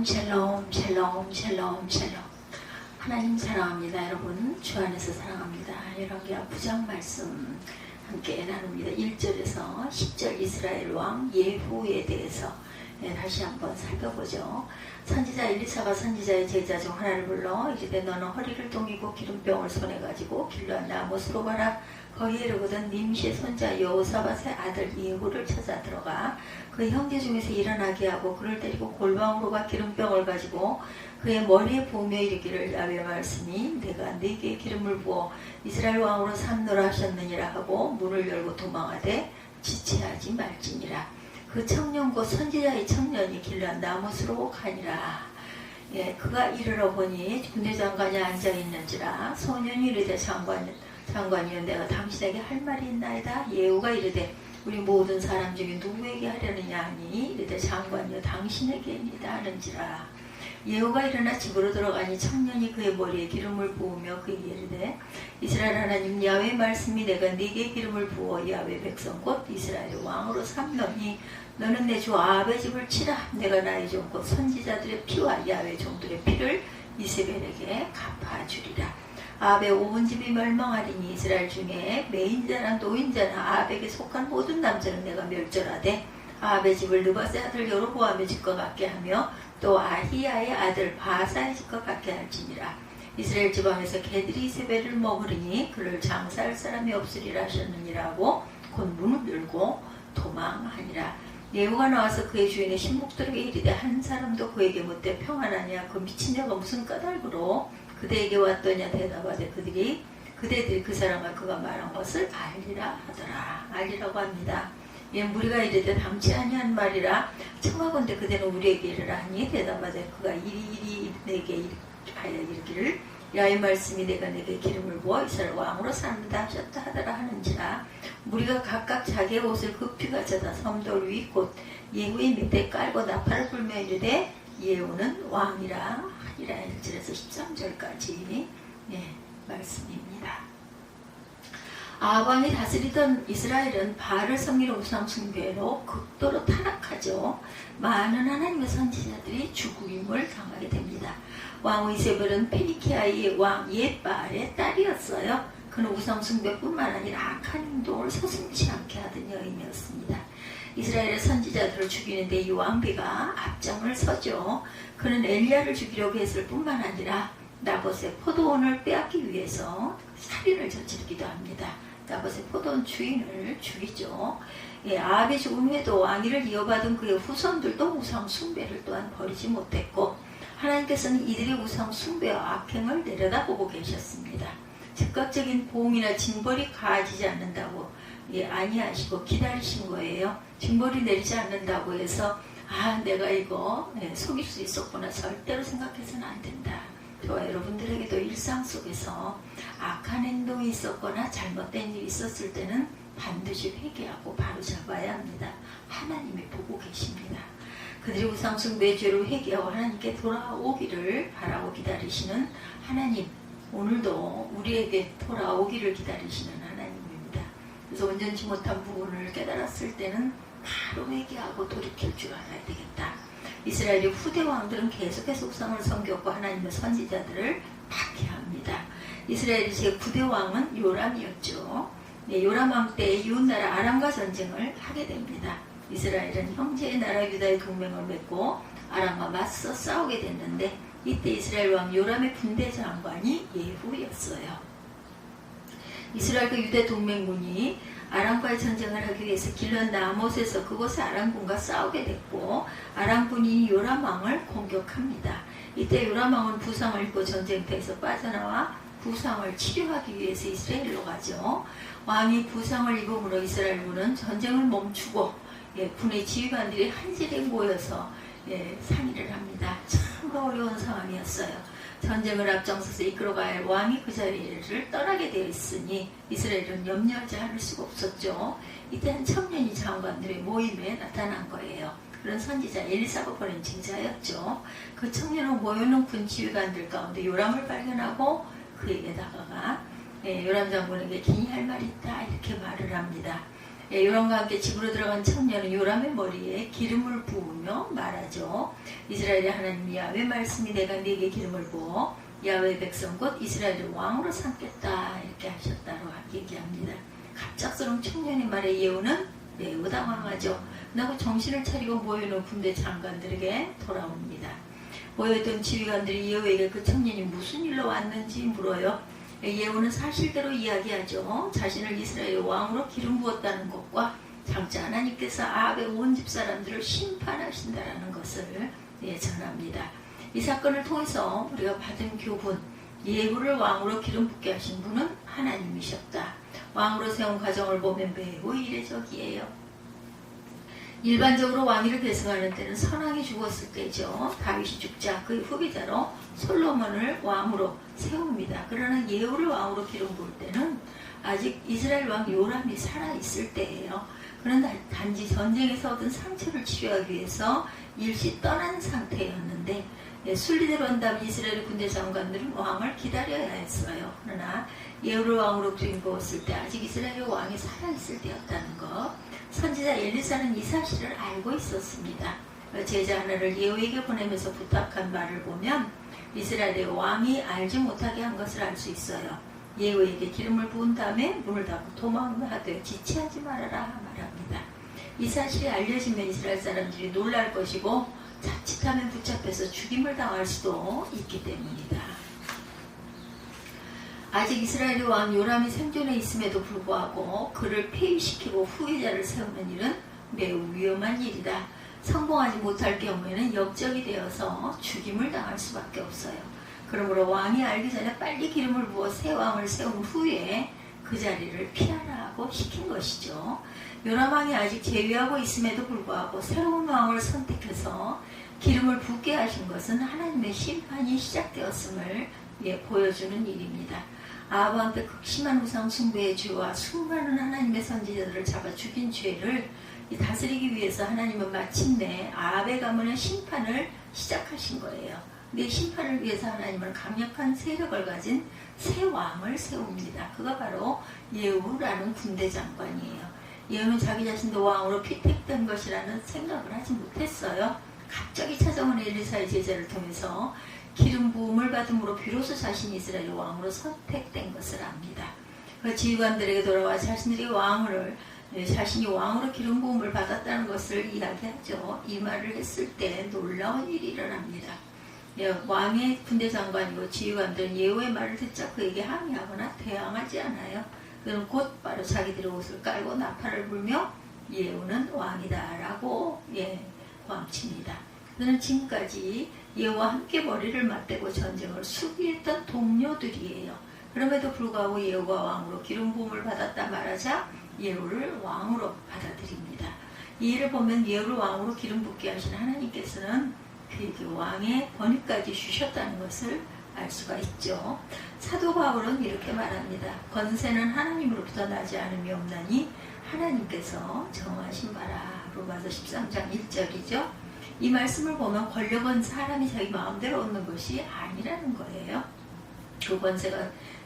샬롬 샬롬 샬롬 샬롬 샬롬. 하나님 사랑합니다. 여러분 주 안에서 사랑합니다. 여러분과 부장 말씀 함께 나눕니다. 1절에서 10절 이스라엘 왕 예후에 대해서 다시 한번 살펴보죠. 선지자 엘리사가 선지자의 제자 중 하나를 불러 이르되 너는 허리를 동이고 기름병을 손에 가지고 길르한 나못으로 가라. 거기에 이르거든 님시의 손자 여호사밧의 아들 예후를 찾아 들어가 그 형제 중에서 일어나게 하고 그를 데리고 골방으로 가 기름병을 가지고 그의 머리에 부으며 이르기를 야훼의 말씀이 내가 네게 기름을 부어 이스라엘 왕으로 삼노라 하셨느니라 하고 문을 열고 도망하되 지체하지 말지니라. 그 청년 곧 선지자의 청년이 길르한 나못으로 가니라. 그가 이르러 보니 군대장관이 앉아있는지라. 소년이 이르되 장관이여 내가 당신에게 할 말이 있나이다. 예후가 이르되 우리 모든 사람 중에 누구에게 하려느냐 하니 이르되 장관이여 당신에게입니다 하는지라. 예후가 일어나 집으로 들어가니 청년이 그의 머리에 기름을 부으며 그에게 이르되 이스라엘 하나님 야훼의 말씀이 내가 네게 기름을 부어 야훼 백성 곧 이스라엘의 왕으로 삼노니 너는 내 주 아합의 집을 치라. 내가 나의 종 곧 선지자들의 피와 야훼 종들의 피를 이세벨에게 갚아주리라. 아합의 온 집이 멸망하리니 이스라엘 중에 매인자나 노인자나 아합에게 속한 모든 남자는 내가 멸절하되 아합의 집을 느밧의 아들 여로보암의 집과 같게 하며 또 아히야의 아들 바사의 집과 같게 할지니라. 이스라엘 지방에서 개들이 이세벨을 먹으리니 그를 장사할 사람이 없으리라 하셨느니라 하고 곧 문을 열고 도망하니라. 예후가 나와서 그의 주인의 신복들에게 이르되 한 사람도 그에게 묻되 평안하냐 그 미친 자가 무슨 까닭으로 그대에게 왔더냐 대답하되 그대들이 그 사람과 그가 말한 것을 알리라 하더라. 알리라고 합니다. 무리가 이르되 당치 아니한 말이라 청하건대 그대는 우리에게 이르라 하니 대답하되 그가 이리 내게 하여 이르기를 야훼의 말씀이 내가 내게 기름을 부어 이스라엘 왕으로 삼는다 하셨다 하더라 하는지라. 무리가 각각 자기의 옷을 급히 가져다 섬돌 위 곧 예후의 밑에 깔고 나팔을 불며 이르되 예후는 왕이라 하니라. 1절에서 13절까지 말씀입니다. 아합 왕이 다스리던 이스라엘은 바알을 섬기는 우상 숭배로 극도로 타락하죠. 많은 하나님의 선지자들이 죽임을 당하게 됩니다. 왕 이세벨은 페니키아의 왕 옙바알의 딸이었어요. 그는 우상 숭배뿐만 아니라 악한 행동을 서슴지 않게 하던 여인이었습니다. 이스라엘의 선지자들을 죽이는데 이 왕비가 앞장을 서죠. 그는 엘리야를 죽이려고 했을 뿐만 아니라 나봇의 포도원을 빼앗기 위해서 살인을 저지르기도 합니다. 나봇의 포도원 주인을 죽이죠. 아합의 죽음 후에도 왕위를 이어받은 그의 후손들도 우상 숭배를 또한 버리지 못했고 하나님께서는 이들의 우상 숭배와 악행을 내려다보고 계셨습니다. 즉각적인 보응이나 징벌이 가해지지 않는다고 아니하시고 기다리신 거예요. 징벌이 내리지 않는다고 해서 내가 이거 속일 수 있었구나 절대로 생각해서는 안 된다. 저와 여러분들에게도 일상 속에서 악한 행동이 있었거나 잘못된 일이 있었을 때는 반드시 회개하고 바로 잡아야 합니다. 하나님이 보고 계십니다. 그들이 우상숭배의 죄로 회개하고 하나님께 돌아오기를 바라고 기다리시는 하나님, 오늘도 우리에게 돌아오기를 기다리시는 하나님입니다. 그래서 온전치 못한 부분을 깨달았을 때는 바로 회개하고 돌이킬 줄 알아야 되겠다. 이스라엘의 후대 왕들은 계속해서 우상을 섬겼고 하나님의 선지자들을 박해합니다. 이스라엘의 제9대 왕은 요람이었죠. 요람 왕 때 이웃나라 아람과 전쟁을 하게 됩니다. 이스라엘은 형제의 나라 유다의 동맹을 맺고 아람과 맞서 싸우게 됐는데 이때 이스라엘 왕 요람의 군대 장관이 예후였어요. 이스라엘과 유대 동맹군이 아람과의 전쟁을 하기 위해서 길르한 나못에서 그곳의 아람군과 싸우게 됐고 아람군이 요람 왕을 공격합니다. 이때 요람 왕은 부상을 입고 전쟁터에서 빠져나와 부상을 치료하기 위해서 이스라엘로 가죠. 왕이 부상을 입음으로 이스라엘군은 전쟁을 멈추고 군의 지휘관들이 한 자리에 모여서 상의를 합니다. 참 어려운 상황이었어요. 전쟁을 앞장서서 이끌어가야 할 왕이 그 자리를 떠나게 되어 있으니 이스라엘은 염려하지 않을 수가 없었죠. 이때 한 청년이 장관들의 모임에 나타난 거예요. 그런 선지자 엘리사가 보낸 제자였죠. 그 청년은 모여놓은 군 지휘관들 가운데 요람을 발견하고 그에게 다가가 요람 장군에게 긴히 할 말이 있다 이렇게 말을 합니다. 요람과 함께 집으로 들어간 청년은 요람의 머리에 기름을 부으며 말하죠. 이스라엘의 하나님 야훼 말씀이 내가 네게 기름을 부어 야훼의 백성 곧 이스라엘을 왕으로 삼겠다 이렇게 하셨다고 얘기합니다. 갑작스러운 청년의 말에 예후는 매우 당황하죠. 그리고 정신을 차리고 모여있는 군대 장관들에게 돌아옵니다. 모여있던 지휘관들이 예후에게 그 청년이 무슨 일로 왔는지 물어요. 예후는 사실대로 이야기하죠. 자신을 이스라엘의 왕으로 기름 부었다는 것과 장차 하나님께서 아합의 온 집 사람들을 심판하신다라는 것을 전합니다. 이 사건을 통해서 우리가 받은 교훈, 예후를 왕으로 기름 붓게 하신 분은 하나님이셨다. 왕으로 세운 과정을 보면 매우 이례적이에요. 일반적으로 왕위를 계승하는 때는 선왕이 죽었을 때죠. 다윗이 죽자 그의 후계자로 솔로몬을 왕으로 세웁니다. 그러나 예후를 왕으로 기름 부을 때는 아직 이스라엘 왕 요람이 살아있을 때예요. 그러나 단지 전쟁에서 얻은 상처를 치료하기 위해서 일시 떠난 상태였는데 순리대로 한다면 이스라엘 군대 장관들은 왕을 기다려야 했어요. 그러나 예후를 왕으로 기름 부었을 때 아직 이스라엘 왕이 살아있을 때였다는 것. 선지자 엘리사는 이 사실을 알고 있었습니다. 제자 하나를 예후에게 보내면서 부탁한 말을 보면 이스라엘의 왕이 알지 못하게 한 것을 알 수 있어요. 예후에게 기름을 부은 다음에 문을 닫고 도망하되 지체하지 말아라 말합니다. 이 사실이 알려지면 이스라엘 사람들이 놀랄 것이고 자칫하면 붙잡혀서 죽임을 당할 수도 있기 때문입니다. 아직 이스라엘의 왕 요람이 생존해 있음에도 불구하고 그를 폐위시키고 후계자를 세우는 일은 매우 위험한 일이다. 성공하지 못할 경우에는 역적이 되어서 죽임을 당할 수밖에 없어요. 그러므로 왕이 알기 전에 빨리 기름을 부어 새 왕을 세운 후에 그 자리를 피하라고 시킨 것이죠. 요람 왕이 아직 재위하고 있음에도 불구하고 새로운 왕을 선택해서 기름을 붓게 하신 것은 하나님의 심판이 시작되었음을 보여주는 일입니다. 아합한테 극심한 우상 숭배의 죄와 수많은 하나님의 선지자들을 잡아 죽인 죄를 다스리기 위해서 하나님은 마침내 아합의 가문의 심판을 시작하신 거예요. 내 심판을 위해서 하나님은 강력한 세력을 가진 새 왕을 세웁니다. 그가 바로 예후라는 군대 장관이에요. 예후는 자기 자신도 왕으로 피택된 것이라는 생각을 하지 못했어요. 갑자기 찾아온 엘리사의 제자를 통해서 기름 부음을 받음으로 비로소 자신이 이스라엘 왕으로 선택된 것을 압니다. 그 지휘관들에게 돌아와 자신이 왕으로 기름 부음을 받았다는 것을 이야기하죠. 이 말을 했을 때 놀라운 일이 일어납니다. 왕의 군대 장관이고 지휘관들은 예후의 말을 듣자 그에게 항의하거나 대항하지 않아요. 그는 곧바로 자기들의 옷을 깔고 나팔을 불며 예후는 왕이다라고 광칩니다. 그는 지금까지 예후와 함께 머리를 맞대고 전쟁을 수비했던 동료들이에요. 그럼에도 불구하고 예후가 왕으로 기름 부음을 받았다 말하자 예후를 왕으로 받아들입니다. 이 일을 보면 예후를 왕으로 기름 붓게 하신 하나님께서는 그에게 왕의 권위까지 주셨다는 것을 알 수가 있죠. 사도 바울은 이렇게 말합니다. 권세는 하나님으로부터 나지 않음이 없나니 하나님께서 정하신 바라. 로마서 13장 1절이죠. 이 말씀을 보면 권력은 사람이 자기 마음대로 얻는 것이 아니라는 거예요. 그 권세가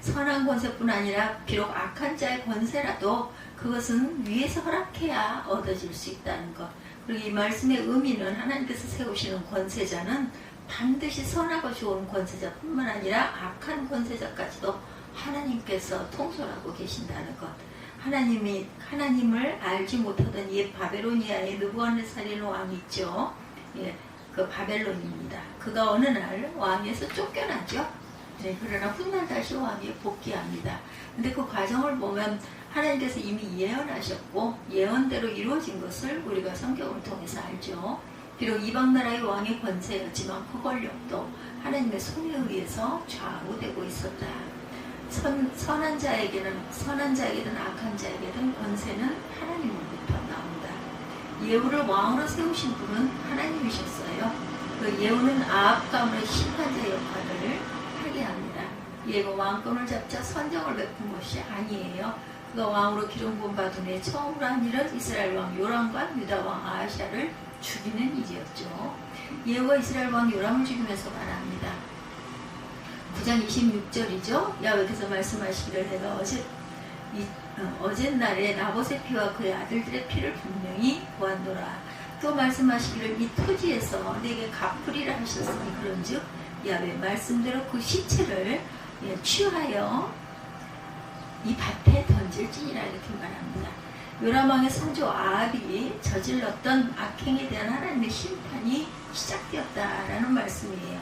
선한 권세뿐 아니라 비록 악한 자의 권세라도 그것은 위에서 허락해야 얻어질 수 있다는 것. 그리고 이 말씀의 의미는 하나님께서 세우시는 권세자는 반드시 선하고 좋은 권세자뿐만 아니라 악한 권세자까지도 하나님께서 통솔하고 계신다는 것. 하나님을 알지 못하던 옛 바벨로니아의 느부갓네살이라는 왕이 있죠. 그 바벨론입니다. 그가 어느 날 왕위에서 쫓겨나죠. 그러나 훗날 다시 왕위에 복귀합니다. 근데 그 과정을 보면 하나님께서 이미 예언하셨고 예언대로 이루어진 것을 우리가 성경을 통해서 알죠. 비록 이방 나라의 왕의 권세였지만 그 권력도 하나님의 손에 의해서 좌우되고 있었다. 선한 자에게든 악한 자에게든 권세는 하나님으로부터 나온다. 예후를 왕으로 세우신 분은 하나님이셨어요. 그 예후는 아합 가문의 심판자 역할을 하게 합니다. 예후가 왕권을 잡자 선정을 베푼 것이 아니에요. 그가 왕으로 기름 부음 받은 후에 처음으로 한 일은 이스라엘 왕 요람과 유다 왕 아하샤를 죽이는 일이었죠. 예후가 이스라엘 왕 요람을 죽이면서 말합니다. 9장 26절이죠. 야훼께서 말씀하시기를 내가 어젯날에 나봇의 피와 그의 아들들의 피를 분명히 보았노라. 또 말씀하시기를 이 토지에서 내게 갚으리라 하셨으니 그런즉 야훼 말씀대로 그 시체를 취하여 이 밭에 던질지니라 이렇게 말합니다. 요람왕의 선조 아합이 저질렀던 악행에 대한 하나님의 심판이 시작되었다라는 말씀이에요.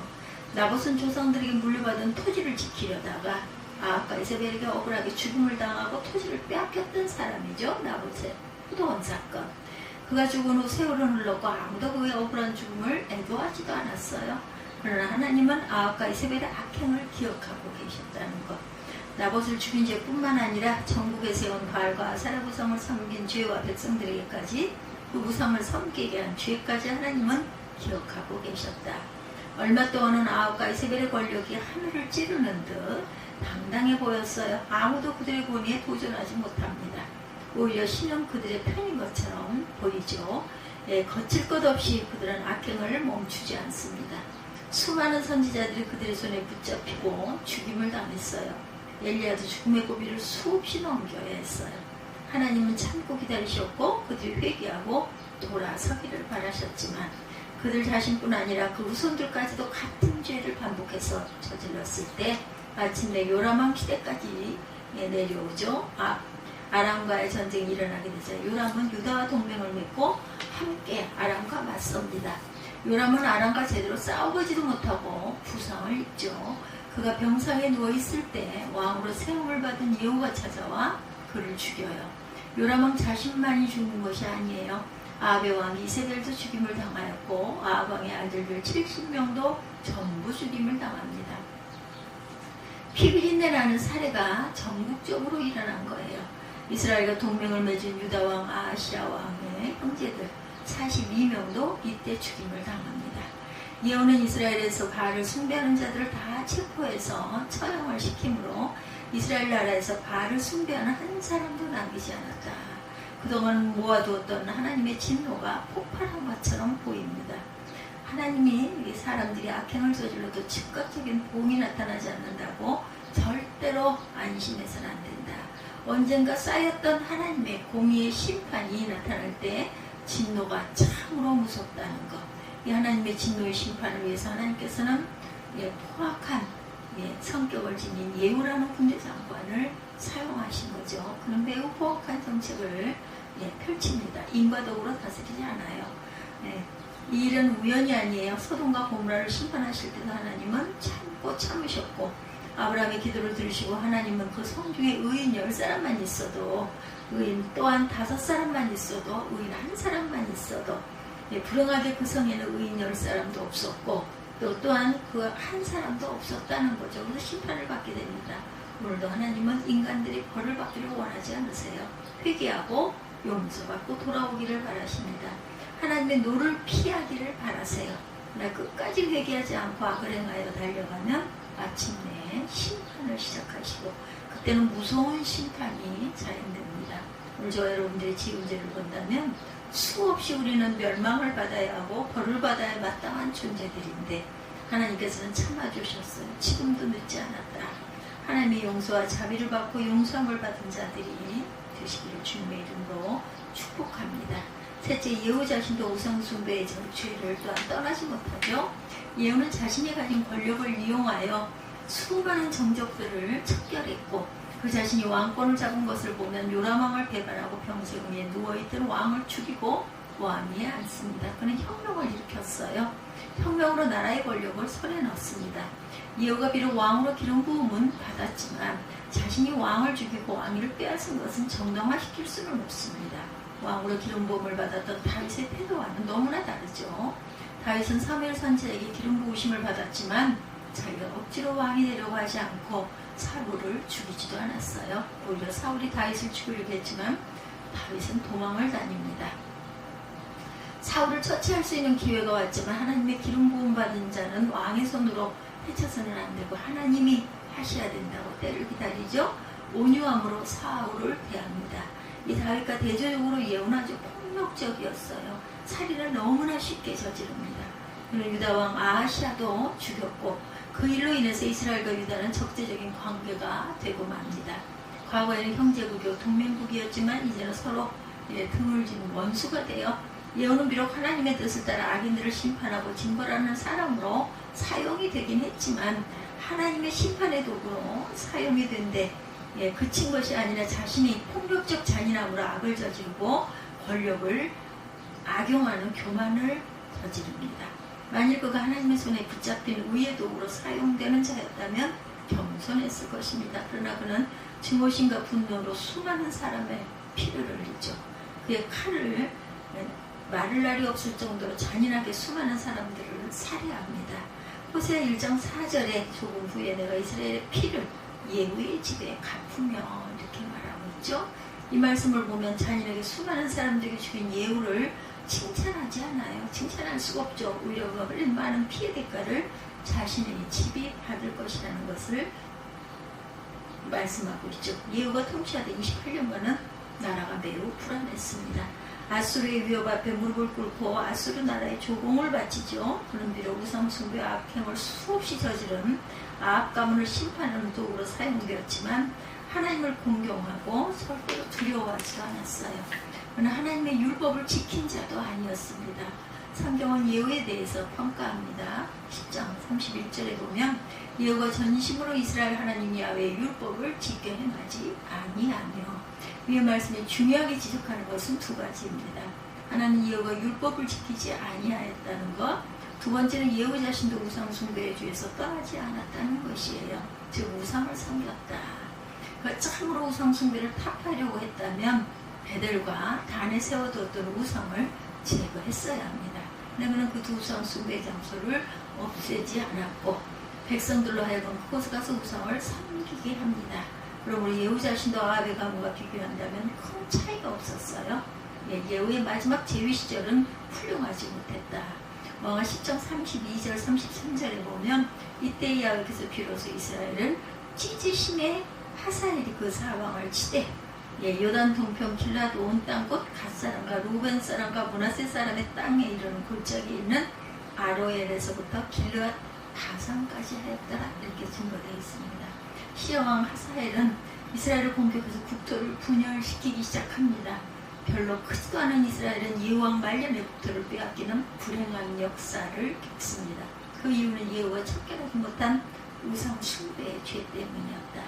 나봇은 조상들에게 물려받은 토지를 지키려다가 아합과 이세벨에게 억울하게 죽음을 당하고 토지를 빼앗겼던 사람이죠. 나봇의 포도원 사건. 그가 죽은 후 세월은 흘렀고 아무도 그의 억울한 죽음을 애도하지도 않았어요. 그러나 하나님은 아합과 이세벨의 악행을 기억하고 계셨다는 것. 나봇을 죽인 죄뿐만 아니라 전국에 세운 바알과 아세라 우상을 섬긴 죄와 백성들에게까지 그 우상을 섬기게 한 죄까지 하나님은 기억하고 계셨다. 얼마 동안은 아합과 이세벨의 권력이 하늘을 찌르는 듯 당당해 보였어요. 아무도 그들의 권위에 도전하지 못합니다. 오히려 신은 그들의 편인 것처럼 보이죠. 거칠 것 없이 그들은 악행을 멈추지 않습니다. 수많은 선지자들이 그들의 손에 붙잡히고 죽임을 당했어요. 엘리야도 죽음의 고비를 수없이 넘겨야 했어요. 하나님은 참고 기다리셨고 그들이 회개하고 돌아서기를 바라셨지만 그들 자신뿐 아니라 그 후손들까지도 같은 죄를 반복해서 저질렀을 때 마침내 요람왕 시대까지 내려오죠. 아람과의 전쟁이 일어나게 되자 요람은 유다와 동맹을 맺고 함께 아람과 맞섭니다. 요람은 아람과 제대로 싸워보지도 못하고 부상을 입죠. 그가 병상에 누워있을 때 왕으로 세움을 받은 예후가 찾아와 그를 죽여요. 요람왕 자신만이 죽는 것이 아니에요. 아합의 왕 이세벨도 죽임을 당하였고 아합 왕의 아들들 70명도 전부 죽임을 당합니다. 피비린내라는 사례가 전국적으로 일어난 거예요. 이스라엘과 동맹을 맺은 유다왕 아하시야 왕의 형제들 42명도 이때 죽임을 당합니다. 예후는 이스라엘에서 바알을 숭배하는 자들을 다 체포해서 처형을 시키므로 이스라엘 나라에서 바알을 숭배하는 한 사람도 남기지 않았다. 그동안 모아두었던 하나님의 진노가 폭발한 것처럼 보입니다. 하나님이 사람들이 악행을 저질러도 즉각적인 보응이 나타나지 않는다고 절대로 안심해서는 안 된다. 언젠가 쌓였던 하나님의 공의의 심판이 나타날 때 진노가 참으로 무섭다는 것. 이 하나님의 진노의 심판을 위해서 하나님께서는 포악한 성격을 지닌 예후라는 군대장관을 사용하신 거죠. 그는 매우 포악한 정책을 펼칩니다. 인과 덕으로 다스리지 않아요. 이 일은 우연이 아니에요. 소돔과 고모라를 심판하실 때도 하나님은 참고 참으셨고 아브라함의 기도를 들으시고 하나님은 그 성 중에 의인 10사람만 있어도 의인 또한 5사람만 있어도 의인 1사람만 있어도 불행하게 그 성에는 의인 10사람도 없었고 또한 그 한 사람도 없었다는 거죠. 그래서 심판을 받게 됩니다. 오늘도 하나님은 인간들이 벌을 받기를 원하지 않으세요. 회개하고 용서받고 돌아오기를 바라십니다. 하나님의 노를 피하기를 바라세요. 그러나 끝까지 회개하지 않고 악을 행하여 달려가면 마침내 심판을 시작하시고 그때는 무서운 심판이 자행됩니다. 오늘 저와 여러분들이 지은 죄를 본다면 수없이 우리는 멸망을 받아야 하고 벌을 받아야 마땅한 존재들인데 하나님께서는 참아주셨어요. 지금도 늦지 않았다. 하나님의 용서와 자비를 받고 용서함을 받은 자들이 되시기를 주님의 이름으로 축복합니다. 셋째, 예후 자신도 우상숭배의 정죄를 또한 떠나지 못하죠. 예후는 자신이 가진 권력을 이용하여 수많은 정적들을 척결했고 그 자신이 왕권을 잡은 것을 보면 요람왕을 배반하고 병생 위에 누워있던 왕을 죽이고 왕 위에 앉습니다. 그는 혁명을 일으켰어요. 혁명으로 나라의 권력을 손에 넣습니다. 예후가 비록 왕으로 기름 부음은 받았지만 자신이 왕을 죽이고 왕위를 빼앗은 것은 정당화시킬 수는 없습니다. 왕으로 기름 부음을 받았던 다윗의 태도와는 너무나 다르죠. 다윗은 사무엘 선지자에게 기름 부으심을 받았지만 자기가 억지로 왕이 되려고 하지 않고 사울을 죽이지도 않았어요. 오히려 사울이 다윗을 죽이려고 했지만 다윗은 도망을 다닙니다. 사울을 처치할 수 있는 기회가 왔지만 하나님의 기름 부음 받은 자는 왕의 손으로 해쳐서는 안 되고 하나님이 하셔야 된다고 때를 기다리죠. 온유함으로 사울을 대합니다. 이 다윗과 대조적으로 예후는 아주 폭력적이었어요. 살인을 너무나 쉽게 저지릅니다. 그는 유다왕 아하시아도 죽였고 그 일로 인해서 이스라엘과 유다는 적대적인 관계가 되고 맙니다. 과거에는 형제국이요 동맹국이었지만 이제는 서로 등을 지는 원수가 되어 예후는 비록 하나님의 뜻을 따라 악인들을 심판하고 징벌하는 사람으로 사용이 되긴 했지만 하나님의 심판의 도구로 사용이 된데 그친 것이 아니라 자신이 폭력적 잔인함으로 악을 저지르고 권력을 악용하는 교만을 저지릅니다. 만일 그가 하나님의 손에 붙잡힌 의의 도구로 사용되는 자였다면 겸손했을 것입니다. 그러나 그는 증오심과 분노로 수많은 사람의 피를 흘리죠. 그의 칼을 마를 날이 없을 정도로 잔인하게 수많은 사람들을 살해합니다. 호세아 1장 4절에 조금 후에 내가 이스라엘의 피를 예후의 집에 갚으며 이렇게 말하고 있죠. 이 말씀을 보면 잔인하게 수많은 사람들에게 죽인 예후를 칭찬하지 않아요. 칭찬할 수가 없죠. 오히려 그가 흘린 많은 피해 대가를 자신의 집이 받을 것이라는 것을 말씀하고 있죠. 예후가 통치하던 28년간은 나라가 매우 불안했습니다. 아수르의 위협 앞에 무릎을 꿇고 아수르 나라의 조공을 바치죠. 그는 비록 우상 숭배와 악행을 수없이 저지른 아합 가문을 심판하는 도구로 사용되었지만 하나님을 공경하고 절대로 두려워하지 않았어요. 그는 하나님의 율법을 지킨 자도 아니었습니다. 성경은 예후에 대해서 평가합니다. 10장 31절에 보면 예후가 전심으로 이스라엘 하나님 야훼의 율법을 지켜 행하지 아니하며, 위의 말씀이 중요하게 지적하는 것은 두 가지입니다. 하나는 예후가 율법을 지키지 아니하였다는 것, 두 번째는 예후 자신도 우상 숭배의 죄에서 떠나지 않았다는 것이에요. 즉 우상을 섬겼다. 참으로 우상 숭배를 타파하려고 했다면 베델과 단에 세워두었던 우상을 제거했어야 합니다. 그러면 그 두 우상 숭배 장소를 없애지 않았고 백성들로 하여금 그곳에 가서 우상을 섬기게 합니다. 그러므로 예후 자신도 아합의 가문과 비교한다면 큰 차이가 없었어요. 예후의 마지막 재위 시절은 훌륭하지 못했다. 왕하 10장 32절 33절에 보면 이때 야훼께서 비로소 이스라엘은 찢으심에 하사엘이 그 사왕을 치되 요단 동편 길랏 온 땅 곧 갓사람과 루벤 사람과 므낫세 사람의 땅에 이르는 골짜기에 있는 아로엘에서부터 길르앗 가산까지 하였더라. 이렇게 증거되어 있습니다. 시여왕 하사엘은 이스라엘을 공격해서 국토를 분열시키기 시작합니다. 별로 크지도 않은 이스라엘은 예후왕 말년의 국토를 빼앗기는 불행한 역사를 겪습니다. 그 이유는 예후가 척결하지 못한 우상 숭배의 죄 때문이었다.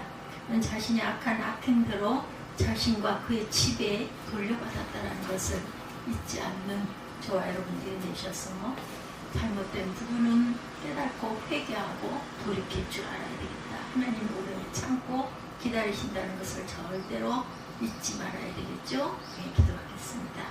그는 자신이 악한 악행대로 자신과 그의 집에 돌려받았다는 것을 잊지 않는 저와 여러분들이 되셔서 잘못된 부분은 깨닫고 회개하고 돌이킬 줄 알아야 되겠다. 하나님 오래 참고 기다리신다는 것을 절대로 잊지 말아야 되겠죠. 네, 기도하겠습니다.